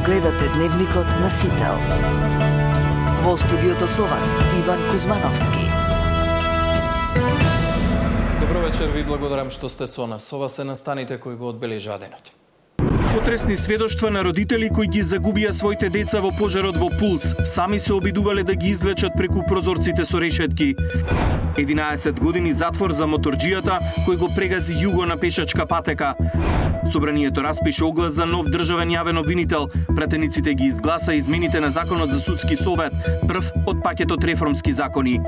гледате Дневникот на Сител. Во студиото со вас Иван Кузмановски. Добро вечер, ви благодарам што сте со нас. Ова се настаните кои го одбележаа денот. Потресни сведоштва на родители кои ги загубија своите деца во пожарот во Пулс. Сами се обидувале да ги извлечат преку прозорците со решетки. 11 години затвор за моторџијата кој го прегази југо на пешачка патека. Собранието распише оглас за нов државен јавен обвинител. Пратениците ги изгласа измените на Законот за судски совет, прв од пакетот реформски закони.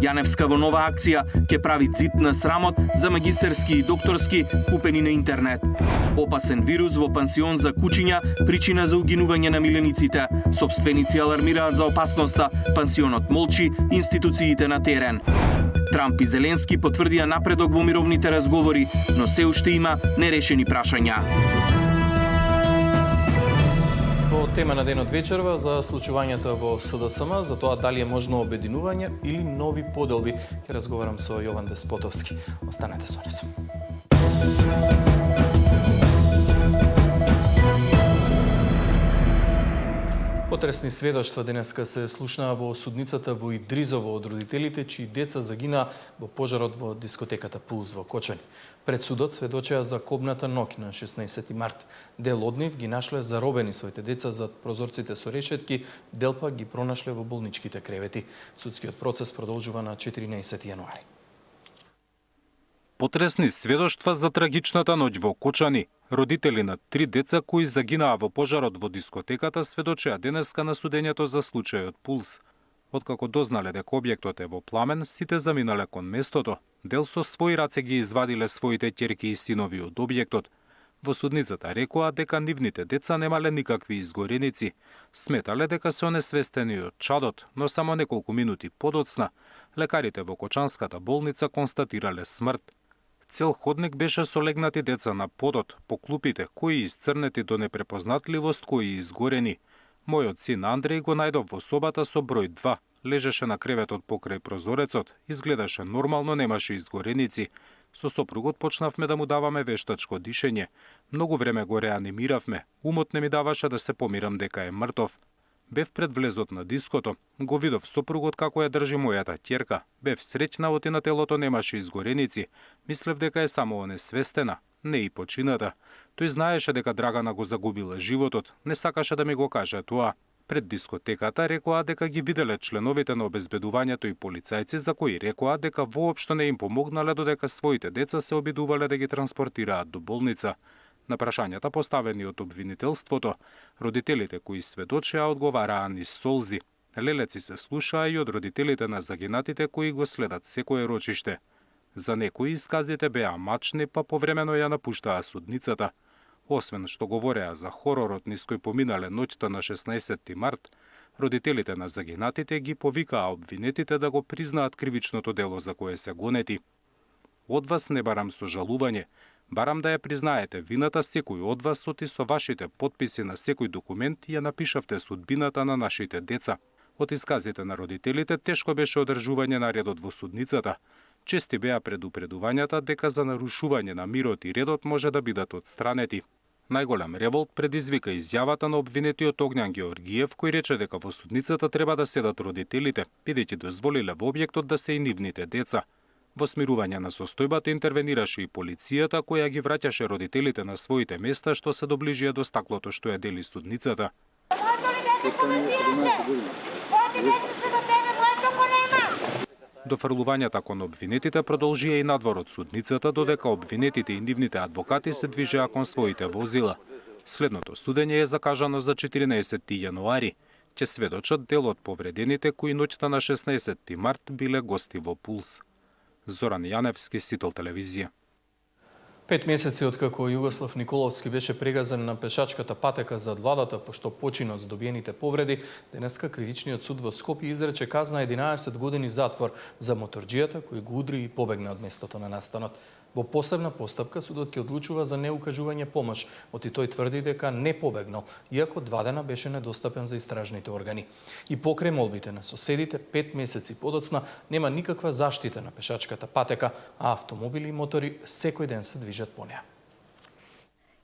Јаневска во нова акција ќе прави ѕид на срамот за магистерски и докторски купени на интернет. Опасен вирус во пансион за кучиња, причина за угинување на милениците. Собственици алармираат за опасноста, пансионот молчи, институциите на терен. Трамп и Зеленски потврдија напредок во мировните разговори, но се уште има нерешени прашања. Во тема на денот вечерва за случувањата во СДСМ, за тоа дали е можно обединување или нови поделби, ќе разговарам со Јован Деспотовски. Останете со нас. Потресни сведоштва денеска се слушнаа во судницата во Идризово од родителите чии деца загинаа во пожарот во дискотеката Пулс во Кочани. Пред судот сведочеа за кобната ноќ на 16 март. Дел од нив ги нашле заробени своите деца зад прозорците со решетки, дел пак ги пронашле во болничките кревети. Судскиот процес продолжува на 14 јануари. Потресни сведоштва за трагичната ноќ во Кочани. Родители на 3 деца кои загинаа во пожарот во дискотеката сведочеа денеска на судењето за случајот Пулс. Откако дознале дека објектот е во пламен, сите заминале кон местото. Дел со своји раце ги извадиле своите ќерки и синови од објектот. Во судницата рекоа дека нивните деца немале никакви изгореници. Сметале дека се онесвестени од чадот, но само неколку минути подоцна лекарите во Кочанската болница констатирале смрт. Цел ходник беше со легнати деца на подот, по клупите, кои изцрнети до непрепознатливост, кои изгорени. Мојот син Андреј го најдов во собата со број 2. Лежеше на креветот покрај прозорецот, изгледаше нормално, немаше изгореници. Со сопругот почнавме да му даваме вештачко дишење. Многу време го реанимиравме. Умот не ми даваше да се помирам дека е мртов. Бев пред влезот на диското, го видов сопругот како ја држи мојата ќерка. Бев среќна, оти на телото немаше изгореници. Мислев дека е само онесвестена, не и почината. Тој знаеше дека Драгана го загубила животот, не сакаше да ми го каже тоа. Пред дискотеката рекоа дека ги виделе членовите на обезбедувањето и полицајци за кои рекоа дека воопшто не им помогнале додека своите деца се обидувале да ги транспортираат до болница. На прашањата поставени од обвинителството, родителите кои сведочеа одговараа низ солзи. Лелеци се слушаа и од родителите на загинатите кои го следат секое рочиште. За некои исказите беа мачни, па повремено ја напуштаа судницата. Освен што говореа за хоророт низ кој поминале ноќта на 16 март, родителите на загинатите ги повикаа обвинетите да го признаат кривичното дело за кое се гонети. Од вас не барам сожалување, барам да ја признаете вината секој од вас, оти со вашите потписи на секој документ ја напишавте судбината на нашите деца. Од исказите на родителите тешко беше одржување на редот во судницата. Чести беа предупредувањата дека за нарушување на мирот и редот може да бидат отстранети. Најголем револт предизвика изјавата на обвинетиот Огњан Георгиев, кој рече дека во судницата треба да седат родителите, бидејќи дозволиле во објектот да се и нивните деца. Во смирување на состојбата интервенираше и полицијата, која ги враќаше родителите на своите места што се доближија до стаклото што ја дели судницата. Дофрлувањата кон обвинетите продолжија и надвор од судницата, додека обвинетите и нивните адвокати се движеа кон своите возила. Следното судење е закажано за 14 јануари. Ќе сведочат дел од повредените кои ноќта на 16 март биле гости во Пулс. Зоран Јаневски, Сител телевизија. 5 месеци откако Југослав Николовски беше прегазен на пешачката патека зад владата пошто почина од здобиените повреди, денеска кривичниот суд во Скопје изрече казна 11 години затвор за моторџијата кој го удри и побегна од местото на настанот. Во посебна постапка судот ќе одлучува за неукажување помош, оти тој тврди дека не побегнал, иако 2 дена беше недостапен за истражните органи. И покрај молбите на соседите, 5 месеци подоцна нема никаква заштита на пешачката патека, а автомобили и мотори секој ден се движат по неа.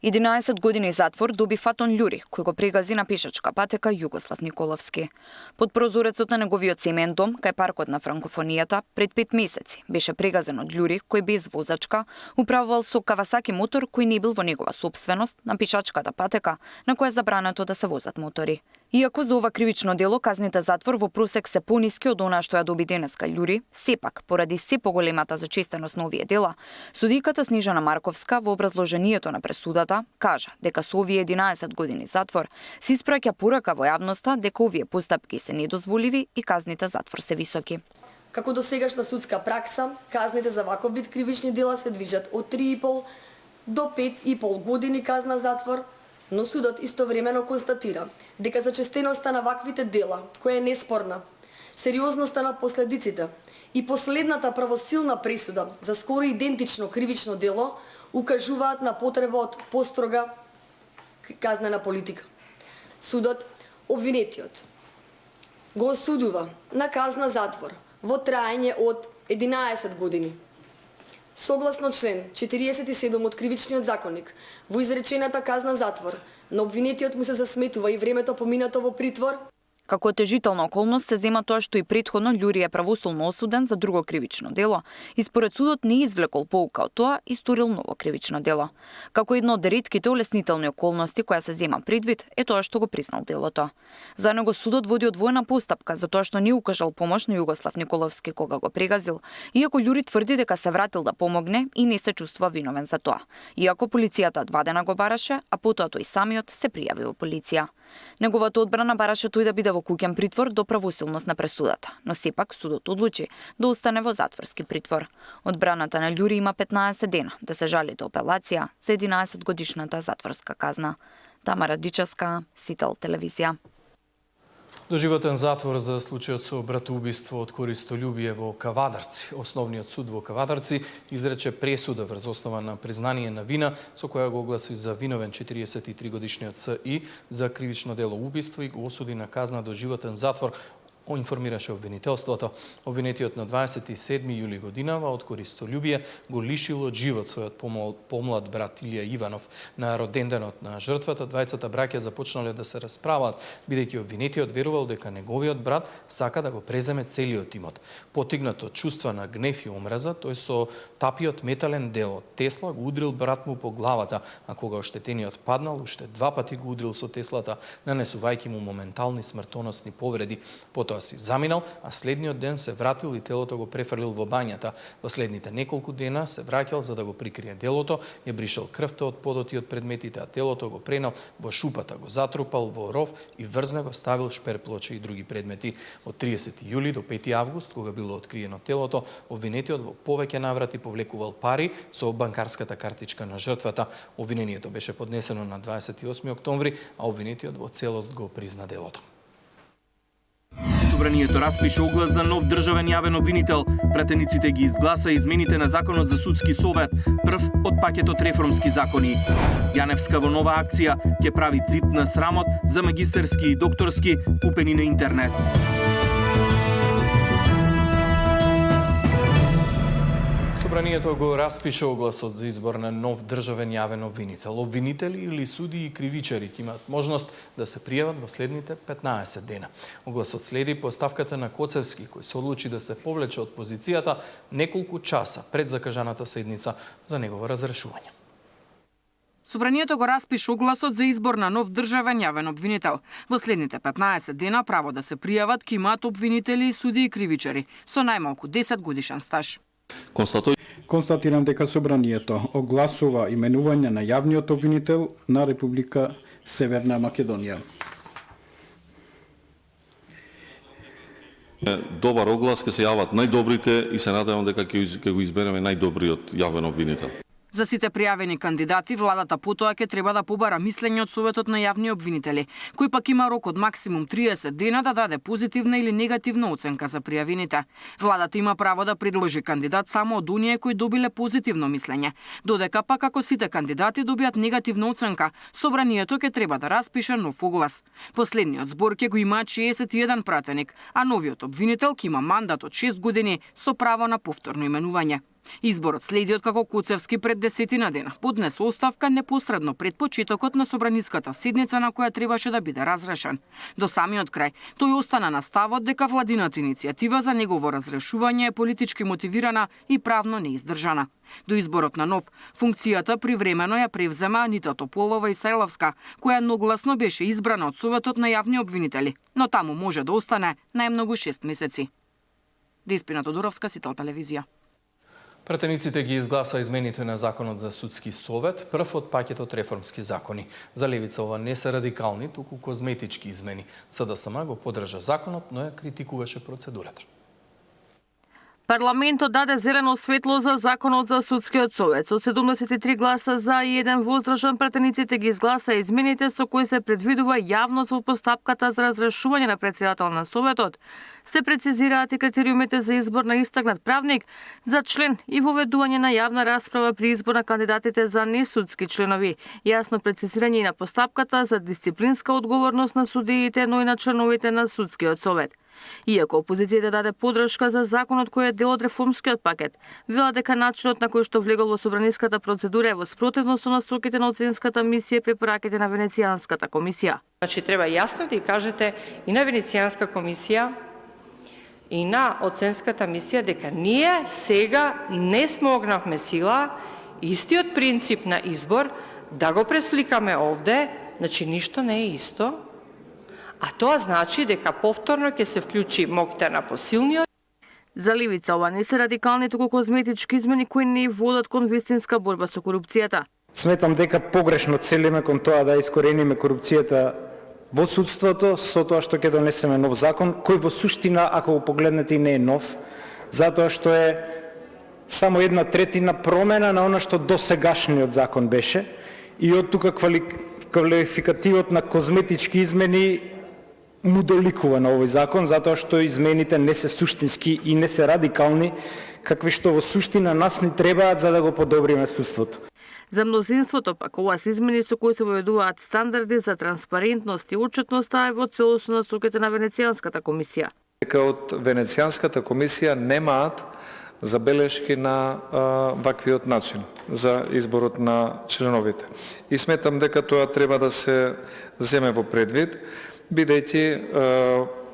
11 години затвор доби Фатон Љури, кој го прегази на пешачка патека Југослав Николовски. Под прозорецот на неговиот семеен дом, кај паркот на франкофонијата, пред 5 месеци беше прегазен од Љури, кој без возачка управувал со Кавасаки мотор кој не бил во негова сопственост на пешачката патека, на која е забрането да се возат мотори. Иако за ова кривично дело казните затвор во просек се пониски од она што ја доби денеска Љури, сепак, поради се поголемата зачестеност на овие дела, судиката Снежана Марковска во образложението на пресудата кажа дека со овие 11 години затвор се испраќа порака во јавноста дека овие постапки се недозволиви и казните затвор се високи. Како досегашна судска пракса, казните за ваков вид кривични дела се движат од 3,5 до 5,5 години казна затвор, но судот истовремено констатира дека зачестеноста на ваквите дела, која е неспорна, сериозноста на последиците и последната правосилна пресуда за скоро идентично кривично дело укажуваат на потреба од построга казнена политика. Судот, обвинетиот, го осудува на казна затвор во траење од 11 години. Согласно член 47 од Кривичниот законник, во изречената казна затвор, на обвинетиот му се засметува и времето поминато во притвор. Како отежителна околност се зема тоа што и претходно Љури е правосудно осуден за друго кривично дело и според судот не извлекол поука од тоа и сторил ново кривично дело. Како едно од ретките олеснителни околности која се зема предвид е тоа што го признал делото. За него судот води одвоена постапка за тоа што не укажал помош на Југослав Николовски кога го прегазил, иако Љури тврди дека се вратил да помогне и не се чувствува виновен за тоа. Иако полицијата 2 дена го бараше, а потоа тој самиот се пријави во полиција. Неговата одбрана бараше тој да биде во куќен притвор до правосилност на пресудата, но сепак судот одлучи да остане во затворски притвор. Одбраната на Љури има 15 дена да се жали до апелација за 11 годишната затворска казна. Тамара Дичевска, Сител телевизија. Доживотен затвор за случајот со братоубиство од користолюбие во Кавадарци. Основниот суд во Кавадарци изрече пресуда врз основа на признание на вина, со која го огласи за виновен 43 годишниот СИ за кривично дело убиство и го осуди на казна доживотен затвор, информираше обвинителството. Обвинетиот на 27 јули годинава од користолюбие го лишил од живот својот помлад брат Илија Иванов. На роденденот на жртвата двајцата браќа започнале да се расправаат, бидејќи обвинетиот верувал дека неговиот брат сака да го преземе целиот имот. Потигнат од чувства на гнев и омраза, тој со тапиот метален дел од тесла го удрил брат му по главата, а кога оштетениот паднал, уште 2 пати го удрил со теслата, нанесувајќи му моментални смртоносни повреди. Потоа си заминал, а следниот ден се вратил и телото го префрлил во бањата. Во следните неколку дена се враќал за да го прикрие делото, ја бришал крвта од подот и од предметите, а телото го пренал во шупата, го затрупал во ров и врз него ставил шперплоче и други предмети. Од 30 јули до 5 август, кога било откриено телото, обвинетиот во повеќе наврати повлекувал пари со банкарската картичка на жртвата. Обвинението беше поднесено на 28 октомври, а обвинетиот во целост го призна делото. Собранието распише оглас за нов државен јавен обвинител. Пратениците ги изгласа измените на Законот за судски совет, прв од пакетот реформски закони. Јаневска во нова акција ќе прави цит на срамот за магистерски и докторски купени на интернет. Собранието го распише огласот за избор на нов државен јавен обвинител. Обвинители или суди и кривичари ќе имаат можност да се пријават во следните 15 дена. Огласот следи по ставката на Коцевски, кој се одлучи да се повлече од позицијата неколку часа пред закажаната седница за негово разрешување. Собранието го распише огласот за избор на нов државен јавен обвинител. Во следните 15 дена право да се пријават ќе имаат обвинители, суди и кривичари со најмалку 10 годишен стаж. Констатирам дека Собранието огласува именување на јавниот обвинител на Република Северна Македонија. Добар оглас, ќе се јават најдобрите и се надевам дека ќе го избереме најдобриот јавен обвинител. За сите пријавени кандидати, владата потоа ќе треба да побара мислење од Советот на јавни обвинители, кој пак има рок од максимум 30 дена да даде позитивна или негативна оценка за пријавените. Владата има право да предложи кандидат само од оние кои добиле позитивно мислење. Додека пак ако сите кандидати добијат негативна оценка, Собранието ќе треба да распише нов оглас. Последниот збор ќе го имаат 61 пратеник, а новиот обвинител ќе има мандат од 6 години со право на повторно именување. Изборот следи откако Куцевски пред 10 дена поднесе оставка непосредно пред почетокот на собраниската седница на која требаше да биде разрешен. До самиот крај, тој остана на ставот дека владината иницијатива за негово разрешување е политички мотивирана и правно неиздржана. До изборот на нов, функцијата привремено ја превзема Анита Тополова Исајловска, која едногласно беше избрана од Советот на јавни обвинители, но таму може да остане најмногу 6 месеци. Деспина Тодоровска, Сител телевизија. Пратениците ги изгласа измените на Законот за судски совет, прв од пакетот реформски закони. За левица ова не се радикални, туку козметички измени. СДСМ го поддржа законот, но ја критикуваше процедурата. Парламентот даде зелено светло за Законот за судскиот совет. Со 73 гласа за и 1 воздржан, пратениците ги изгласа измените со кои се предвидува јавност во постапката за разрешување на председател на Советот. Се прецизираат и критериумите за избор на истакнат правник за член и воведување на јавна расправа при избор на кандидатите за несудски членови. Јасно прецизирање и на постапката за дисциплинска одговорност на судиите, но и на членовите на судскиот совет. Иако опозицијата даде поддршка за законот кој е дел од реформскиот пакет, вела дека начинот на кој што влегол во собраниската процедура е во спротивност со насоките на оценската мисија и препораките на Венецијанската комисија. Значи треба јасно да ја кажете и на Венецијанска комисија и на оценската мисија дека ние сега не смогнавме сила истиот принцип на избор да го пресликаме овде, значи ништо не е исто. А тоа значи дека повторно ќе се вклучи моќта на посилниот. За левица ова не се радикални, туку козметички измени кои не водат кон вистинска борба со корупцијата. Сметам дека погрешно целиме кон тоа да искорениме корупцијата во судството со тоа што ќе донесеме нов закон, кој во суштина, ако го погледнете, и не е нов, затоа што е само 1/3 промена на она што досегашниот закон беше, и од тука квалификативот на козметички измени му доликува на овој закон, затоа што измените не се суштински и не се радикални, какви што во суштина нас ни требаат за да го подобриме судството. За мнозинството пак ова се измени со кои се воведуваат стандарди за транспарентност и отчетност, а е во целосно насоките на Венецијанската комисија. Дека од Венецијанската комисија немаат забелешки на ваквиот начин за изборот на членовите. И сметам дека тоа треба да се земе во предвид, бидејќи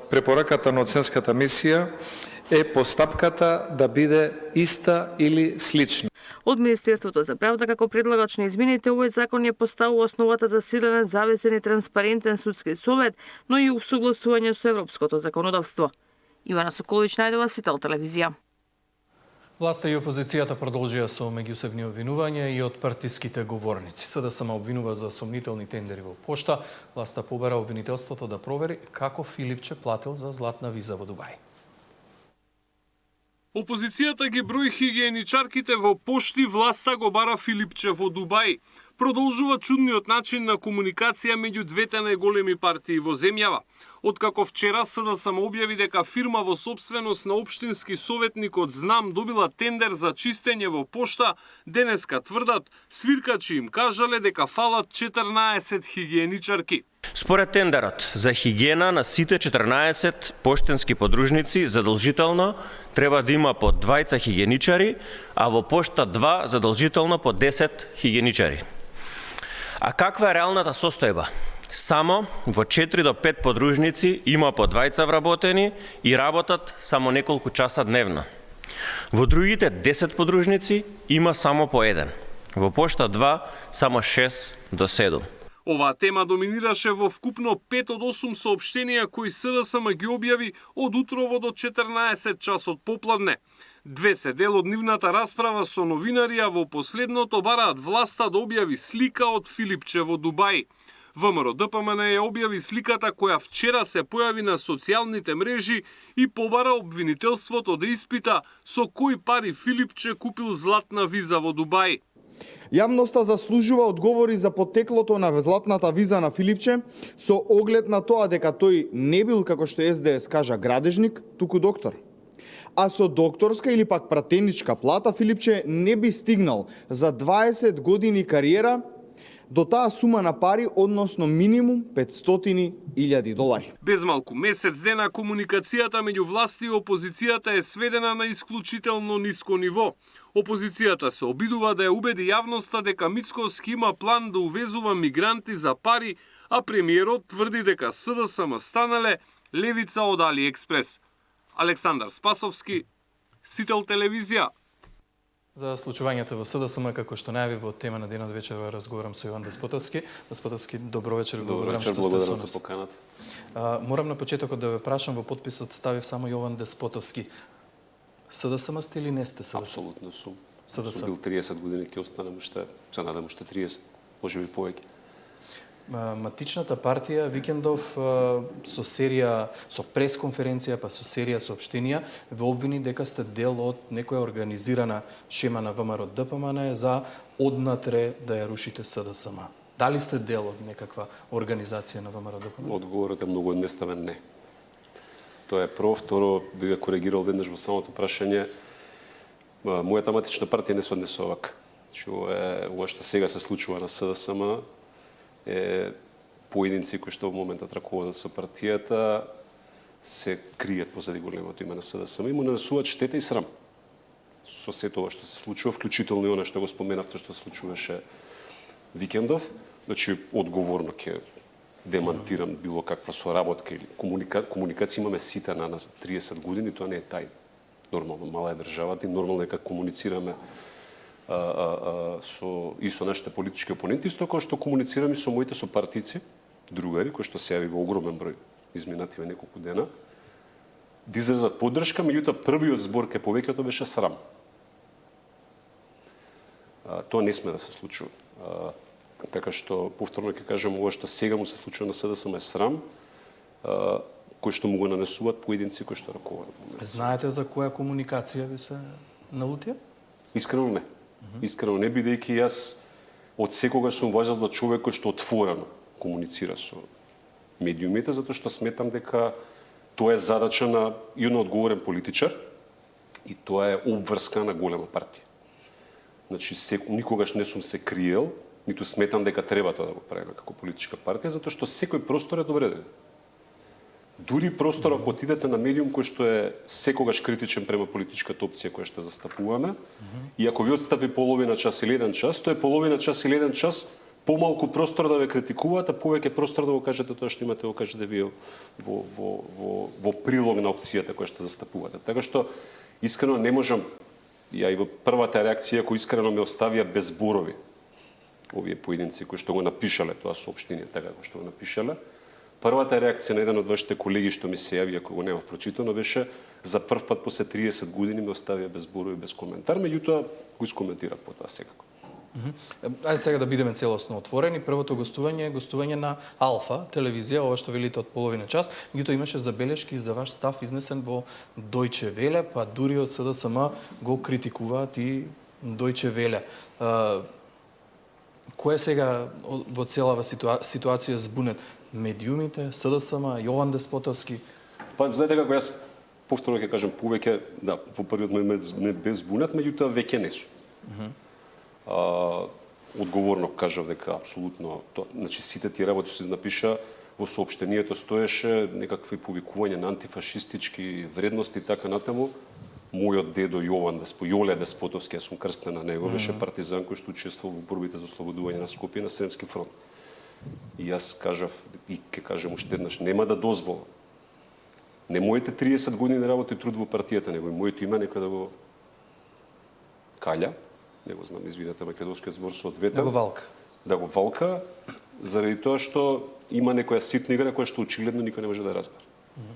препораката на оценската мисија е постапката да биде иста или слична. Од Министерството за правда како предлагач на измените, овој закон ја поставува основата за силен, независен и транспарентен судски совет, но и усогласување со европското законодавство. Ивана Соколович, Најдова, Сител телевизија. Власта и опозицијата продолжија со меѓусебни обвинувања и од партиските говорници. СДСМ обвинува за сомнителни тендери во пошта. Власта побара обвинителството да провери како Филипче платил за златна виза во Дубај. Опозицијата ги брои хигиеничарките во пошти, власта го бара Филипче во Дубај. Продолжува чудниот начин на комуникација меѓу двете најголеми партии во земјава. Откако вчера СДСМ објави дека фирма во сопственост на општински советник од Знам добила тендер за чистење во пошта, денеска тврдат, свиркачи им кажале дека фалат 14 хигиеничарки. Според тендерот за хигиена на сите 14 поштенски подружници задолжително треба да има по 2 хигиеничари, а во пошта 2 задолжително по 10 хигиеничари. А каква е реалната состојба? Само во 4 до 5 подружници има по 2 вработени и работат само неколку часа дневно. Во другите 10 подружници има само по 1. Во пошта 2 само 6 до 7. Оваа тема доминираше во вкупно 5 од 8 соопштенија кои СДСМ ги објави од утрово до 14 часот попладне. Две се дел од нивната расправа со новинари, а во последното бараат власта да објави слика од Филипче во Дубај. ВМРО ДПМН ја објави сликата која вчера се појави на социјалните мрежи и побара обвинителството да испита со кои пари Филипче купил златна виза во Дубај. Јавноста заслужува одговори за потеклото на златната виза на Филипче со оглед на тоа дека тој не бил, како што СДС кажа, градежник, туку доктор. А со докторска или пак пратеничка плата Филипче не би стигнал за 20 години кариера до таа сума на пари, односно минимум $500,000. Без малку месец дена комуникацијата меѓу власти и опозицијата е сведена на исклучително ниско ниво. Опозицијата се обидува да ја убеди јавноста дека Мицковски има план да увезува мигранти за пари, а премиерот тврди дека СДСМ станале левица од Алиекспрес. Александар Спасовски, Сител телевизија. За случувањето во СДСМ, како што најави во тема на денот вечер, разговарам со Јован Деспотовски. Деспотовски, добро вечер, благодарам што сте со нас. Поканата. Морам на почетокот да ве прашам, во подписот ставив само Јован Деспотовски. СДСМ сте или не сте СДСМ? Апсолутно сум. СДСМ. Сум бил 30 години, ќе останам уште, се надам уште 30, можеби повеќе. Матичната партија викендов со серија, со пресконференција, па со серија соопштенија, ве обвини дека сте дел од некоја организирана шема на ВМРО ДПМН за однатре да ја рушите СДСМ. Дали сте дел од некаква организација на ВМРО ДПМН? Одговорот е многу едноставен не. Тоа е прво, второ, би ве коригирал веднаш во самото прашање. Мојата матична партија не се однесува вака. Ова што сега се случува на СДСМ е поединци кои што во моментот раководат со партијата се кријат позади големото име на СДСМ и му нанесуваат штета и срам со сето ова што се случува, вклучително и она што го споменавте што се случуваше викендов. Значи, одговорно ќе демантирам било каква соработка или комуникација имаме сите на нас 30 години, тоа не е тајна. Нормално, мала е државата и нормално е како комуницираме со нашите политички опоненти, исто како што комуницираме со моите сопартици, другари, кои што се јави во огромен број изминативе неколку дена, да изразат поддршка, меѓутоа првиот збор кај повеќето беше срам. Тоа не сме да се случува. Така што, повторно ќе кажам, ова што сега му се случува на СДСМ е срам, кој што му го нанесуваат поединци кои што раководат. Знаете за која комуникација ви се налутија? Искрено не. Искрено не, бидејќи јас од секогаш сум важел за човек кој што отворено комуницира со медиумите, затоа што сметам дека тоа е задача на и на одговорен политичар и тоа е обврска на голема партија. Значи, никогаш не сум се криел, ниту сметам дека треба тоа да го правиме како политичка партија, затоа што секој простор е добре дојде. Дури простор, ако отидете на медиум кој што е секогаш критичен према политичката опција која што застапуваме, и ако ви отстапи половина час или еден час, тоа е половина час или еден час помалку простор да ве критикуваат, а повеќе простор да го кажете тоа што имате да го кажете вие во прилог на опцијата која што застапувате. Така што, искрено не можам, ја и во првата реакција која искрено ме оставија без зборови, овие поединци кои што го напишале тоа соопштение, така како што го напишале, првата реакција на еден од вашите колеги што ми се јави, ако го немав прочитано, беше за прв пат после 30 години ме оставија без зборови, без коментар, меѓутоа го искоментирав потоа секако. Ајде сега да бидеме целосно отворени. Првото гостување е гостување на Алфа телевизија, ова што велите од половина час. Меѓутоа имаше забелешки за ваш став изнесен во Дојче Веле, па дури од СДСМ го критикуваат и Дојче Веле. Кој е сега во целава ситуација збунет? Медиумите, СДСМ, Јован Деспотовски? Па, знаете како, јас повторно ќе кажам, повеќе, да, во првиот момент не бе збунет, меѓутоа веќе не сум. Одговорно кажав дека апсолутно, значи сите тие работи што се напиша во соопштението стоеше некакви повикувања на антифашистички вредности и така натаму. Мојот дедо Јоле Деспотовски, јас сум крстен на него, беше партизан кој што учествувал во борбите за ослободување на Скопје на Сремски фронт. И јас кажав, и ќе кажам уште еднаш, нема да дозволам. Не моите 30 години работи труд во партијата, него и моето име некој да го каља, не го знам, извинете, македонскиот збор соодветен. Да го валка. Да го валка, заради тоа што има некоја ситна игра која што очигледно никој не може да разбере.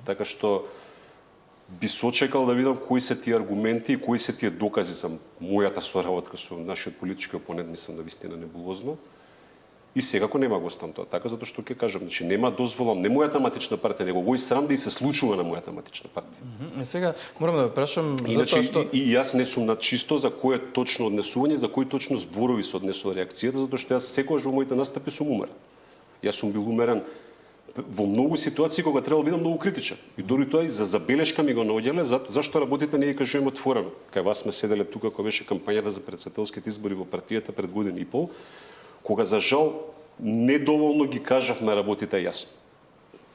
Така што би сочекал да видам кои се тие аргументи и кои се тие докази за мојата соработка со нашиот политички опонент, мислам да вистина небулозно. И секако нема го оставам тоа така, затоа што ќе кажам, значи нема дозволам не мојата матична партија, него вој срам да и се случува на мојата матична партија. Сега морам да ве прашам затоа што и јас не сум на чисто за кое точно однесување, за кои точно зборови се однесува реакцијата, затоа што јас секогаш во моите настапи сум умерен. Јас сум бил умерен во многу ситуации кога требало да бидам многу критичен. И дури тоа и за забелешка ми го наоѓале, зашто работите не ја кажуваме отворено. Кај вас сме седеле тука кога беше кампањата за претседателските избори во партијата пред година и пол. кога за жал недоволно ги кажавме работите јасно.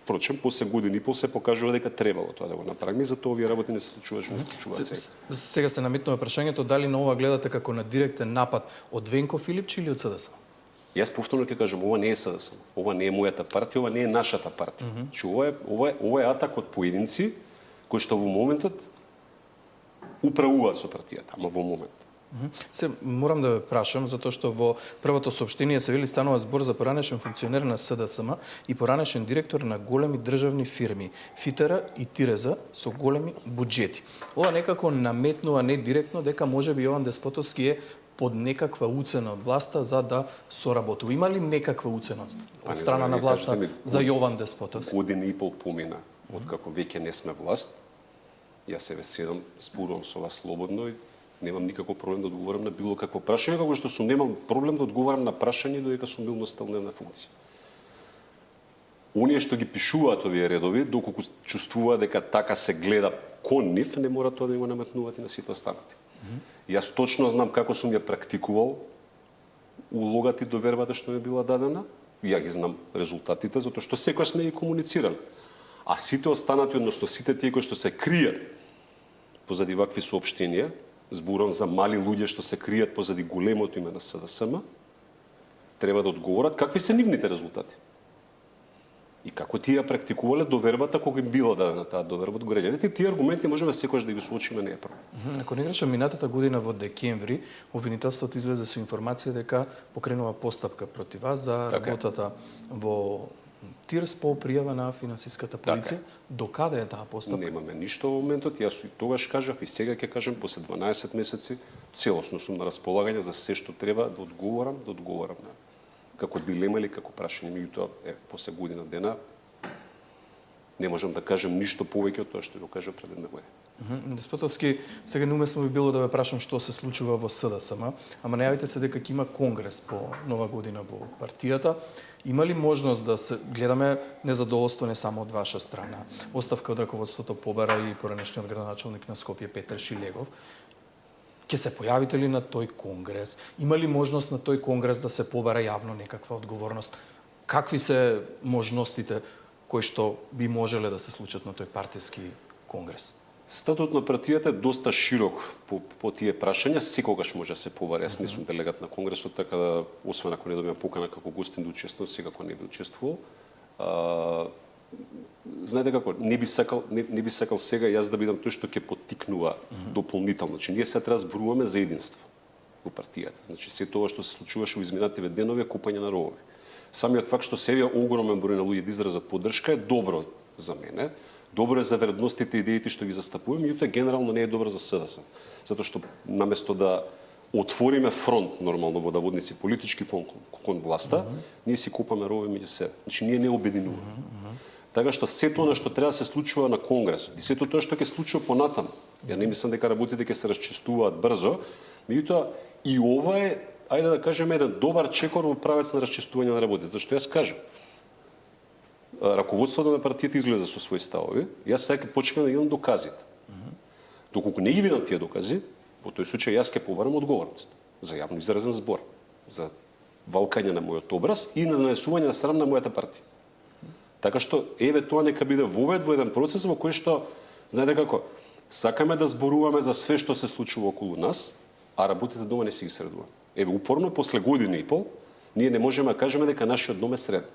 Впрочем, после години и пол се покажува дека требало тоа да го направиме, затоа овие работи не се случуваше, не се случуваат сега. Сега се наметнува прашањето дали на ова гледате како на директен напад од Венко Филипче или од СДСМ? Јас повторно ќе кажам, ова не е СДСМ, ова не е мојата партија, ова не е нашата партија. Че ова е атак од поединци кои што во моментот управуваат со партијата, ама во момент. Се морам да ве прашам затоа што во првото соопштение се вели станува збор за поранешен функционер на СДСМ и поранешен директор на големи државни фирми, Фитера и Тиреза со големи буџети. Ова некако наметнува не директно дека можеби Јован Деспотовски е под некаква уцена од власта за да соработува. Има ли некаква уцена од страна на власта за Јован Деспотовски? Година и пол помина откако веќе не сме власт. Јас себе седам, зборувам со вас слободно и немам никаков проблем да одговорам на било какво прашање, како што сум немал проблем да одговарам на прашање додека сум бил носител на функција. Оние што ги пишуваат овие редови, доколку чувствуваат дека така се гледа кон нив, не мора тоа да го наметнуваат и на сите останати. Јас точно знам како сум ја практикувал улогата и довербата што ми била дадена, ја ги знам резултатите, затоа што секој сме ги комуницирали. А сите останати, односно сите тие кои што се кријат позади вакви соопштенија, зборам за мали луѓе што се кријат позади големото име на СДСМ, треба да одговорат какви се нивните резултати. И како тие практикувале довербата кога им била дадена таа доверба од граѓаните, тие аргументи можеме секогаш да ги соочиме, не е проблем. Ако не грешам, минатата година во декември обвинителството излезе со информација дека покренува постапка против вас за работата во ТИРС по пријава на финансиската полиција. До каде е таа постапка? Немаме ништо во моментот. Јас и тогаш кажав и сега ќе кажам, после 12 месеци целосно сум на располагање за се што треба да одговорам на како дилема или како прашање. Меѓутоа, после година дена не можам да кажам ништо повеќе од тоа што го кажав пред една година. Деспотовски, сега неуместно би било да ве прашам што се случува во СДСМ, ама најавите се дека ќе има конгрес по нова година во партијата. Има ли можност да се гледаме незадоволство не само од ваша страна? Оставка од раководството побара и поранешниот градоначалник на Скопје Петар Шилегов. Ќе се појавите ли на тој конгрес? Има ли можност на тој конгрес да се побара јавно некаква одговорност? Какви се можностите кои што би можеле да се случат на тој партиски конгрес? Статут на партијата е доста широк по тие прашања, секогаш може да се побара. Јас не сум делегат на конгресот, така да, освен ако не добиам покана како гостин да учествувам, секако не би учествувал. Знаете како, не би сакал сега јас да бидам тој што ќе поттикнува дополнително. Значи, ние сега треба да зборуваме за единство во партијата. Значи, се тоа што се случуваше во изминативе денови е купање на ровови. Самиот факт што се огромен број на луѓе да изразат поддршка е добро за мене. Добро е за вредностите и идеите што ги застапуваме, меѓутоа генерално не е добро за СДСМ. Затоа што наместо да отвориме фронт нормално водоводници политички фронт кон власта, ние си купаме ровови меѓу себе. Значи ние не обединуваме. Така што сето она што треба да се случува на конгресот и сето тоа што ќе случува понатаму. Ја не мислам дека работите ќе се расчистуваат брзо, меѓутоа и ова е, ајде да кажеме, еден добар чекор во правец на расчистување на работите. Тоа што јас кажам. Раководството на партијата излезе со своји ставови, јас сега ќе почекам да имам доказите. Доколку не ги видам тие докази, во тој случај јас ќе побарам одговорност за јавно изразен збор, за валкање на мојот образ и на нанесување на срам на мојата партија. Така што еве тоа нека биде вовед во еден процес во кој што, знаете како, сакаме да зборуваме за све што се случува околу нас, а работите дома не си ги средуваме. Еве упорно после година и пол ние не можеме да кажеме дека нашиот дом е среден.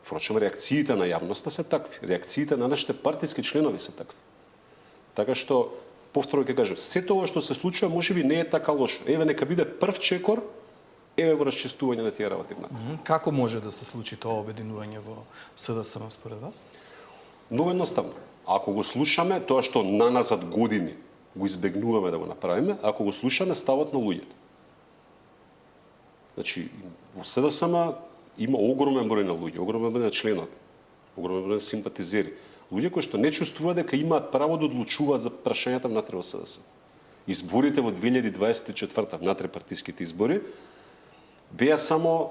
Впрочем, реакциите на јавноста се такви, реакциите на нашите партиски членови се такви. Така што, повторно ќе кажам, се тоа што се случува можеби не е така лошо. Еве нека биде прв чекор, еве во расчистување на тие работи. Како може да се случи тоа обединување во СДСМ според вас? Многу едноставно. Ако го слушаме, тоа што наназад години го избегнуваме да го направиме, ако го слушаме ставот на луѓето. Значи, во СДСМ има огромен број на луѓе, огромен број на членови, огромен број на симпатизери. Луѓе кои што не чувствуваат дека имаат право да одлучуваат за прашањата внатре во СДСМ. Изборите во 2024 внатре партиските избори беа само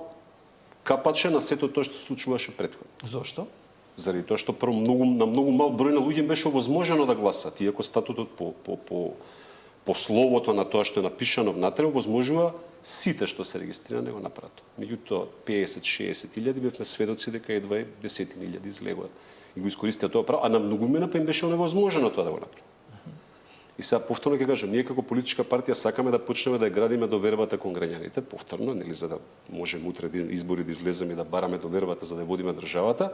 капаче на сето тоа што се случуваше претходно. Зошто? Заради тоа што прво на многу мал број на луѓе беше овозможено да гласат, иако статутот по по словото на тоа што е напишано внатре, возможува сите што се регистрирани го направат. Меѓутоа 50-60 илјади бевме сведоци дека едва 10 илјади излегуваат и го искористија тоа право, а на многумина па им беше невозможно тоа да го направи. И сега повторно ќе кажам, ние како политичка партија сакаме да почнеме да ја градиме довербата кон граѓаните, повторно, нели, за да можеме утре избори да излеземе и да бараме довербата за да водиме државата,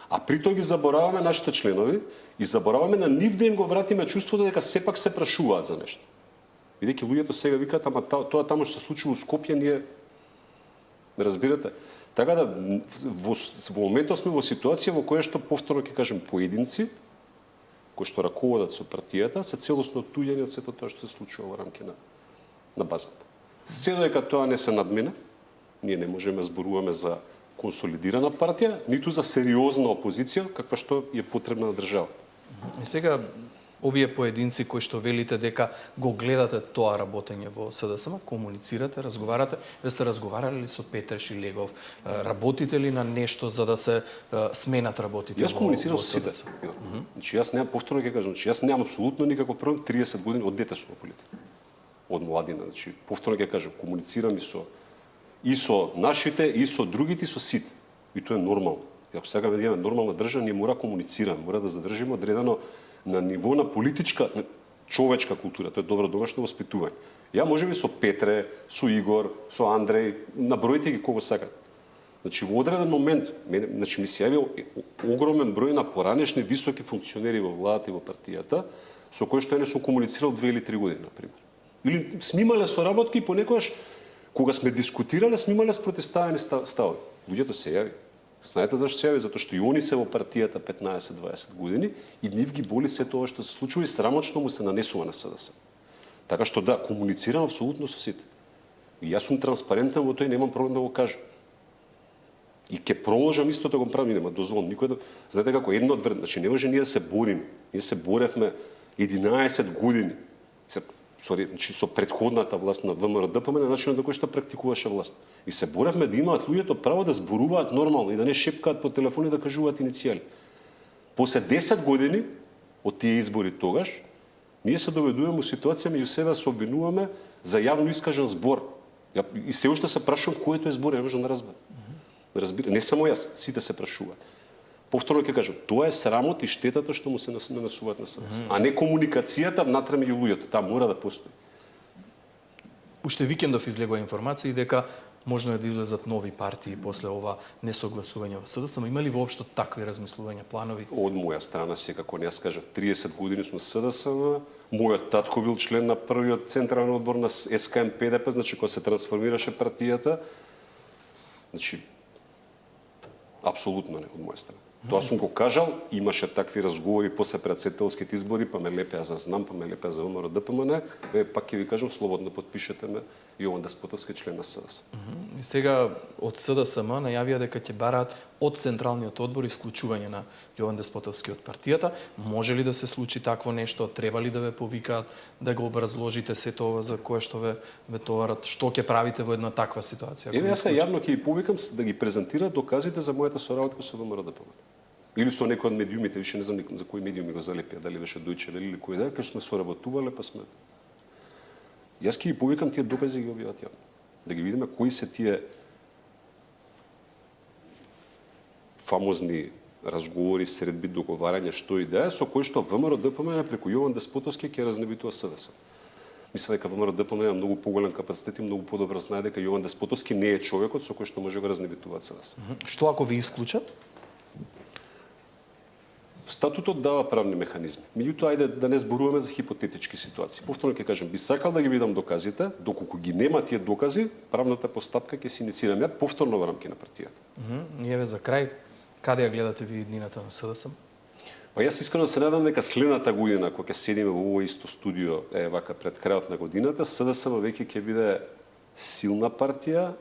а при тоа ги забораваме нашите членови и забораваме на нив да им го вратиме чувството дека сепак се прашуваат за нешто. Бидејќи луѓето сега викаат, ама тоа таму што се случува во Скопје, ние ме разбирате. Така да во моментот сме во ситуација во која што повторно ќе кажем поединци кои што раководат со партијата се целосно оттуѓени од сето тоа што се случува во рамки на базата. Се додека тоа не се надмине, ние не можеме зборуваме за консолидирана партија, ниту за сериозна опозиција, каква што е потребна на државата. И сега овие поединци кои што велите дека го гледате тоа работење во СДСМ, комуницирате, разговарате, ве сте разговарали ли со Петреш и Легов, работите ли на нешто за да се сменат работите? Јас комуницирам со сите. Значи јас немам, повторно ќе кажам, значи јас немам апсолутно никаков проблем, 30 години од дете сум во политика. Од младина, значи повторно ќе кажам, комуницирам и со нашите, и со другите, и со сите. И тоа е нормално. Ако сакаме да имаме нормална држава, ние мора комуницираме, мора да задржиме одредено на ниво на политичка, човечка култура, тоа е добро домашно воспитување. Ја можеби со Петре, со Игор, со Андреј, набројте ги кого сакат. Значи во одреден момент, значи ми се јави огромен број на поранешни високи функционери во владата и во партијата, со кои што не сум комуницирал 2 или 3 години, например. Или сме имале соработки и понекогаш кога сме дискутирале, сме имале спротивставени ставови. Луѓето се јави. Знаете зашто се јави? Затоа што и они се во партијата 15-20 години и нив ги боли се тоа што се случува и срамочно му се нанесува на СДС. Така што да, комуницирам апсолутно со сите. И јас сум транспарентен во тоа и немам проблем да го кажам. И ќе продолжам исто да го правам, нема дозволам никој да... Знаете како едно од значи не може ние да се борим. Ние се боревме 11 години. Значи со претходната власт на ВМРО-ДПМН на начинот на кој што практикуваше власт. И се боревме да имаат луѓето право да зборуваат нормално и да не шепкаат по телефони да кажуваат иницијали. После 10 години од тие избори тогаш, ние се доведуваме во ситуација меѓу себе се обвинуваме за јавно искажан збор. И се уште се прашувам кој е тој збор, не можам да разберам. Не само јас, сите се прашуваат. Повторно ќе кажам, тоа е срамот и штетата што му се нанесуваат на СДС, а не комуникацијата внатре меѓу луѓето. Таа мора да постои. Уште викендов излегува информации дека можно е да излезат нови партии после ова несогласување во СДСМ. Има ли воопшто такви размислувања, планови? Од моја страна, секако не, јас кажав, 30 години сум СДСМ, мојот татко бил член на првиот централен одбор на СКМ ПДП, значи кога се трансформираше партијата. Значи апсолутно не од моја страна. Тоа сум го кажал, имаше такви разговори после председателските избори, па ме лепеа за знам, па ме лепеа за ВМРО-ДПМН, пак ќе ви кажам, слободно подпишете ме Јован Деспотовски член на СДС. И сега од СДСМ најавија дека ќе бараат од Централниот одбор исклучување на Јован Деспотовски од партијата. Може ли да се случи такво нешто? Треба ли да ве повикаат да го образложите сето ова за кое што ве товарат? Што ќе правите во една таква ситуација? Еве јас јавно ќе ги повикам да ги презентира доказите за мојата соработка со ВМРО-ДПМН. Или со некој од медиумите, више не знам за кои медиуми го залепија, дали беше Дојче Вели или кој да, кај сме соработувале, па сме. Јас ќе ги повикам тие докази и ги објават јавно. Да ги видиме кои се тие фамозни разговори, средби, договарања, што и да е, со кои што ВМРО-ДПМН преку Јован Деспотовски ќе разнебитува СДС. Мисля дека ВМРО-ДПМН има многу поголем капацитет и многу подобро знае дека Јован Деспотовски не е човекот со кој што може да го разнебитуваат СДС. Што ако ви исклучат? Статутот дава правни механизми. Меѓутоа, ајде да не зборуваме за хипотетички ситуации. Повторно ќе кажам, би сакал да ги видам доказите, доколку ги нема тие докази, правната постапка ќе се инициирам ја повторно во рамки на партијата. Еве за крај, каде ја гледате ви иднината на СДСМ? Па јас искрено се надам дека следната година, кога ќе седиме во ово исто студио, вака пред крајот на годината, СДСМ веќе ќе биде силна партија,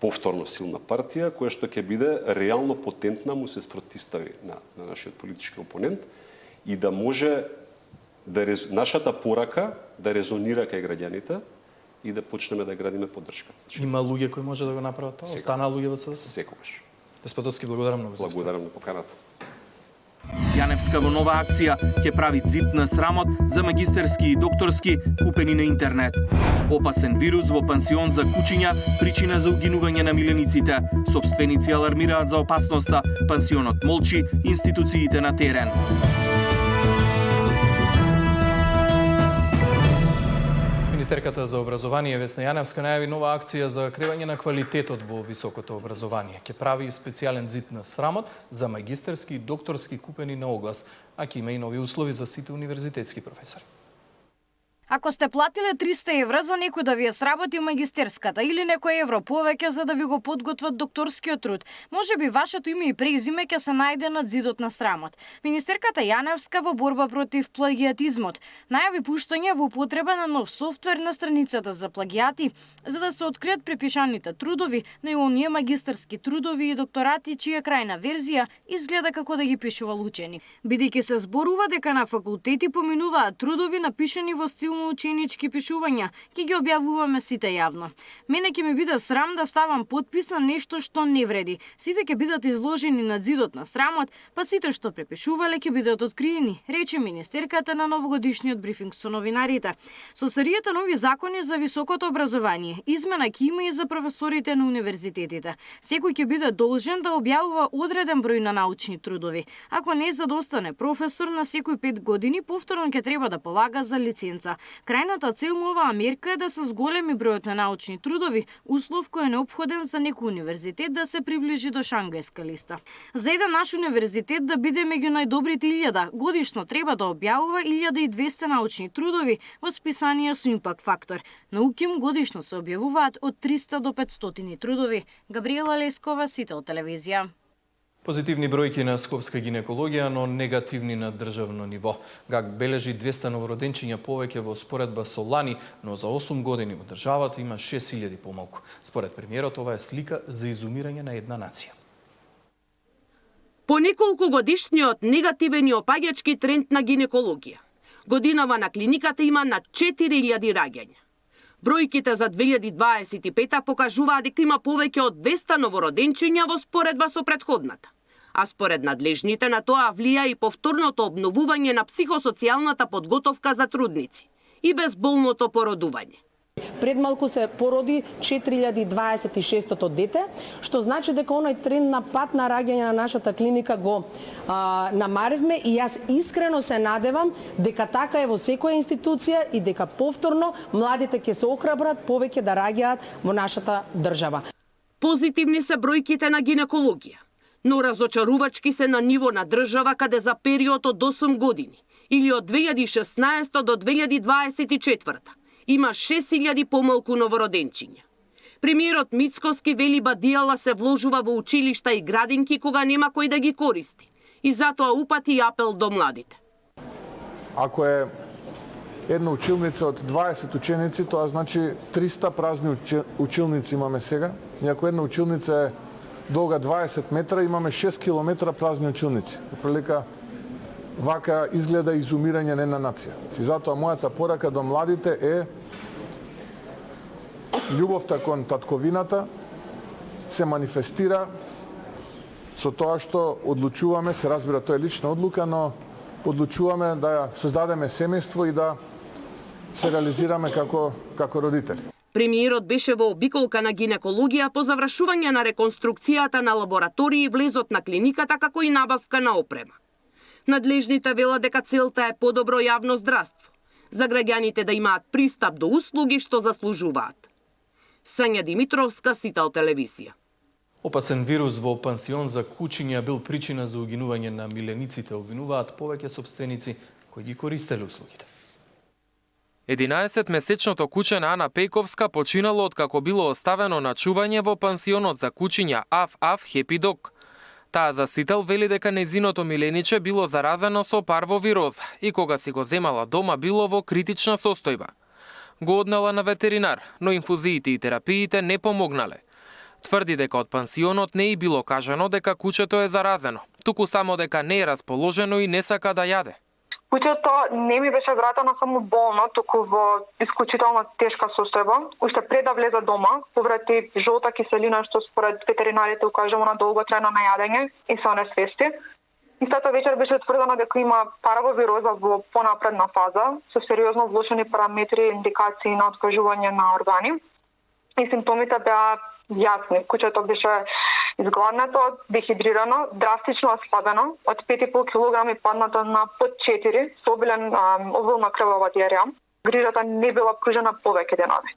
повторно силна партија, која што ќе биде реално потентна, му се спротистави на нашиот политички опонент и да може да нашата порака да резонира кај граѓаните и да почнеме да градиме поддршка. Има луѓе кои може да го направат тоа? Останаа луѓе во СДС? Секогаш. Деспотовски, благодарам многу за Благодарам на поканата. Јаневска во нова акција ќе прави зид на срамот за магистерски и докторски купени на интернет. Опасен вирус во пансион за кучиња причина за угинување на милениците. Собственици алармираат за опасноста, пансионот молчи, институциите на терен. Министерката за образование Весна Јаневска најави нова акција за кревање на квалитетот во високото образование. Ќе прави специјален зид на срамот за магистерски и докторски купени на оглас, а ќе има и нови услови за сите универзитетски професори. Ако сте платиле 300 евра за некој да ви ја сработи магистерската или некој евро повеќе за да ви го подготват докторскиот труд, може би вашето име и презиме ќе се најде над зидот на срамот. Министерката Јаневска во борба против плагиатизмот најави пуштање во употреба на нов софтвер на страницата за плагиати, за да се откријат препишаните трудови на оние магистерски трудови и докторати чија крајна верзија изгледа како да ги пишувал ученик. Бидејќи се зборува дека на факултети поминуваат трудови напишани во стил ученички пишувања, ќе ги објавуваме сите јавно. Мене ќе ми биде срам да ставам подпис на нешто што не вреди. Сите ќе бидат изложени на зидот на срамот, па сите што препишувале ќе бидат откриени, рече министерката на новогодишниот брифинг со новинарите. Со серијата нови закони за високото образование, измена ќе има и за професорите на универзитетите. Секој ќе биде должен да објавува одреден број на научни трудови. Ако не за да остане професор на секој 5 години, повторно ќе треба да полага за лиценца. Крајната цел на оваа мерка е да се зголеми бројот на научни трудови, услов кој е неопходен за некој универзитет да се приближи до Шангајска листа. За еден наш универзитет да биде меѓу најдобрите 1000, годишно треба да објавува 1200 научни трудови во списанија со импакт фактор. На УКИМ годишно се објавуваат од 300 до 500 трудови. Габриела Лескова, Сител телевизија. Позитивни бројки на скопска гинекологија, но негативни на државно ниво. ГАК бележи 200 новороденчиња повеќе во споредба со лани, но за 8 години во државата има 6000 помалку. Според премиерот, ова е слика за изумирање на една нација. По неколку годишниот негативен и опаѓачки тренд на гинекологија. Годинава на клиниката има над 4000 раѓања. Бројките за 2025 покажуваат дека има повеќе од 200 новороденчиња во споредба со претходната. А според надлежните на тоа влија и повторното обновување на психосоцијалната подготовка за трудници и безболното породување. Пред малку се породи 4026-тото дете, што значи дека оној тренд на пат на раѓање на нашата клиника го намаривме и јас искрено се надевам дека така е во секоја институција и дека повторно младите ќе се охрабрат повеќе да раѓаат во нашата држава. Позитивни се бројките на гинекологија, но разочарувачки се на ниво на држава каде за период од 8 години или од 2016 до 2024 има 6000 помалку новороденчиња. Премиерот Мицкоски вели бадијала се вложува во училишта и градинки кога нема кој да ги користи и затоа упати апел до младите. Ако е една училница од 20 ученици, тоа значи 300 празни училници имаме сега. И ако една училница е долга 20 метра, имаме 6 километра празни училници. Прилика вака изгледа изумирање на една нација. И затоа мојата порака до младите е љубовта кон татковината се манифестира со тоа што одлучуваме, се разбира тоа е лична одлука, но одлучуваме да создадеме семејство и да се реализираме како родители. Премиерот беше во обиколка на гинекологија по завршување на реконструкцијата на лаборатории, влезот на клиниката како и набавка на опрема. Надлежните велат дека целта е подобро јавно здравство, за граѓаните да имаат пристап до услуги што заслужуваат. Сања Димитровска, Сител телевизија. Опасен вирус во пансион за кучиња бил причина за угинување на милениците, обвинуваат повеќе сопственици кои ги користеле услугите. 11-месечното куче на Ана Пејковска починало откако било оставено на чување во пансионот за кучиња Аф Хепи Дог. Таа за Сител вели дека нејзиното милениче било заразено со парвовироза и кога си го земала дома било во критична состојба. Го однела на ветеринар, но инфузиите и терапиите не помогнале. Тврди дека од пансионот не и било кажано дека кучето е заразено, туку само дека не е расположено и не сака да јаде. Кучето не ми беше вратено само болно, туку во исклучително тешка состојба. Уште пред да влезе дома, поврати жолта киселина што според ветеринарите укажува на долготрајно најадење и се онесвести. Истата вечер беше утврдено дека има паравовироза во понапредна фаза со сериозно влошени параметри и индикации на откажување на органи. И симптомите беа јасни. Кучето беше изгладнато, дехидрирано, драстично ослабено, од 5,5 кг паднато на под 4, со обилен обилна крвава диареја. Грижата не била пружена повеќе денови.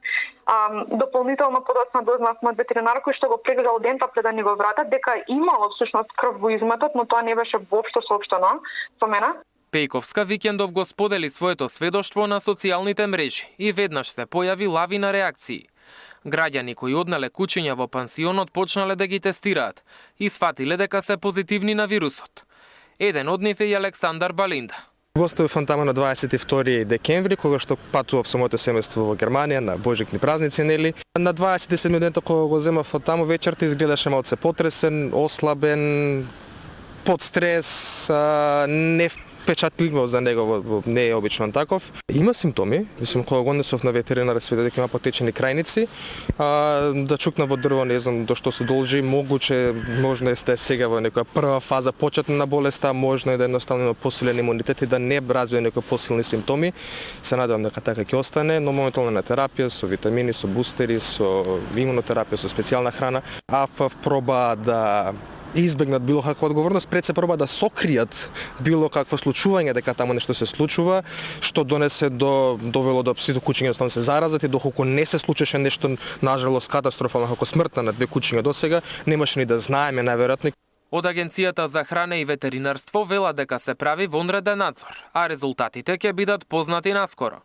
Дополнително подоцна дознавме од ветеринар кој што го прегледал дента пред да ни го вратат дека имало всушност крв во изметот, но тоа не беше воопшто соопштено со мене. Пејковска викендов го сподели своето сведоштво на социјалните мрежи и веднаш се појави лавина реакции. Граѓани кои однеле кучиња во пансионот почнале да ги тестираат и сфатиле дека се позитивни на вирусот. Еден од нив е и Александар Балинда. Гостував тама на 22 декември, кога што патував со моето семејство во Германија на Божикни празници, нели. На 27 ден кога го земав од таму вечерта изгледаше малце потресен, ослабен, под стрес, не впечатливо за него, не е обично таков. Има симптоми, мислам кога го несов на ветеринар сведе дека има потечени крајници, да чукна во дрво, не знам до што се должи, могуче можно е сега во некоја прва фаза почетна на болеста, можно е да едноставно има посилен имунитет и да не развие некои посилни симптоми. Се надевам дека така ќе остане, но моментално на терапија со витамини, со бустери, со имунотерапија, со специјална храна. АФ проба да избегнат било каква одговорност, пред се проба да сокријат било какво случување дека таму нешто се случува, што довело до сите кучиња да се заразат и доколку не се случеше нешто нажалост катастрофално како смртта на 2 кучиња досега, немаше ни да знаеме најверојатно. Од Агенцијата за храна и ветеринарство вела дека се прави вонреден надзор, а резултатите ќе бидат познати наскоро.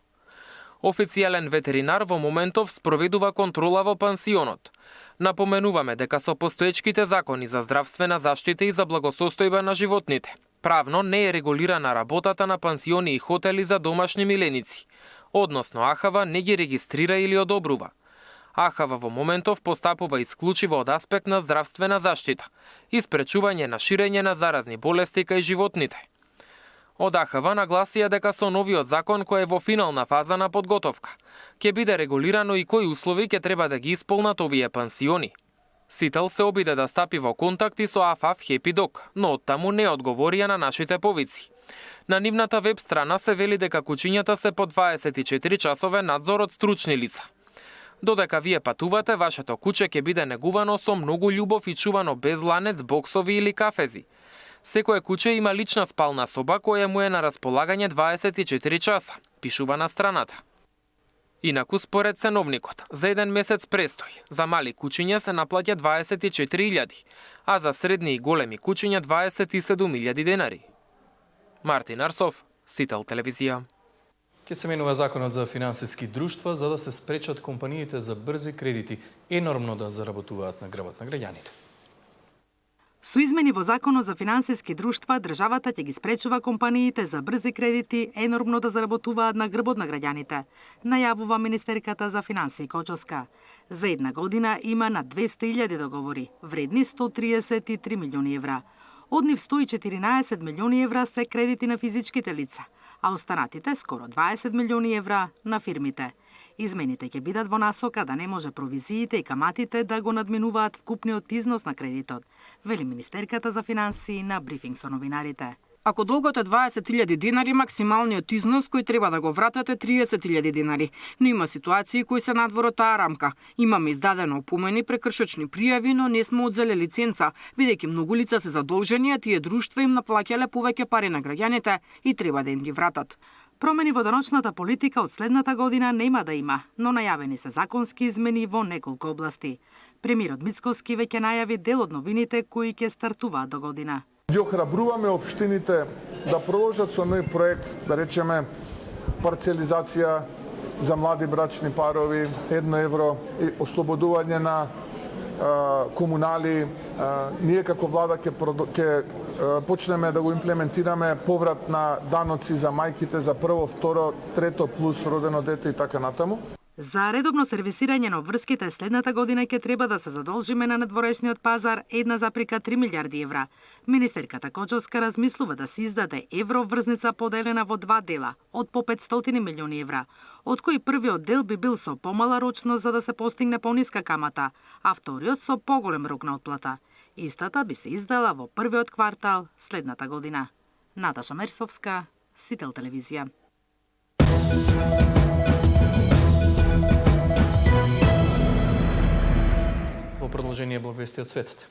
Официјален ветеринар во моментов спроведува контрола во пансионот. Напоменуваме дека со постоечките закони за здравствена заштита и за благосостојба на животните, правно не е регулирана работата на пансиони и хотели за домашни миленици, односно АХВ не ги регистрира или одобрува. АХВ во моментов постапува исклучиво од аспект на здравствена заштита и спречување на ширење на заразни болести кај животните. Од АХВ нагласија дека со новиот закон кој е во финална фаза на подготовка, ќе биде регулирано и кои услови ќе треба да ги исполнат овие пансиони. Сител се обиде да стапи во контакт и со АФАФ Happy Dog, но оттаму не одговорија на нашите повици. На нивната веб страна се вели дека кучињата се по 24 часове надзор од стручни лица. Додека вие патувате, вашето куче ќе биде негувано со многу љубов и чувано без ланец, боксови или кафези. Секое куче има лична спална соба која му е на располагање 24 часа, пишува на страната. Инаку според ценовникот, за еден месец престој, за мали кучиња се наплаќа 24.000, а за средни и големи кучиња 27.000 денари. Мартин Арсов, Сител телевизија. Ке се менува законот за финансиски друштва за да се спречат компаниите за брзи кредити енормно да заработуваат на грбот на граѓаните. Со измени во Законот за финансиски друштва, државата ќе ги спречува компаниите за брзи кредити енормно да заработуваат на грбот на граѓаните, најавува министерката за финансии Кочовска. За една година има на 200.000 договори, вредни 133 милиони евра. Од нив 114 милиони евра се кредити на физичките лица, а останатите скоро 20 милиони евра на фирмите. Измените ќе бидат во насока да не може провизиите и каматите да го надминуваат вкупниот износ на кредитот, вели министерката за финансии на брифинг со новинарите. Ако долгот е 20.000 денари, максималниот износ кој треба да го вратат е 30.000 денари. Но има ситуации кои се надвор од таа рамка. Имаме издадено опомени, прекршочни пријави, но не сме одзеле лиценца, бидејќи многу лица се задолжени, а тие друштва им наплаќале повеќе пари на граѓаните и треба да им ги вратат. Промени во даночната политика од следната година нема да има, но најавени се законски измени во неколку области. Премиерот Мицкоски веќе најави дел од новините кои ќе стартуваат до година. Ги охрабруваме општините да продолжат со ној проект, да речеме парцелизација за млади брачни парови, 1 евро и ослободување на комунали. Ние како влада ќе почнеме да го имплементираме поврат на даноци за мајките за прво, второ, трето плюс родено дете и така натаму. За редовно сервисирање на врските следната година ќе треба да се задолжиме на надворешниот пазар 1,3 милиарди евра. Министерката Кочовска размислува да се издаде евроврзница поделена во 2 дела, од по 500 милиони евра, од кои првиот дел би бил со помала рочност за да се постигне пониска камата, а вториот со поголем рок на отплата. Истата би се издала во првиот квартал следната година. Наташа Мерсовска, Сител телевизија. Во продолжение благовести од светот.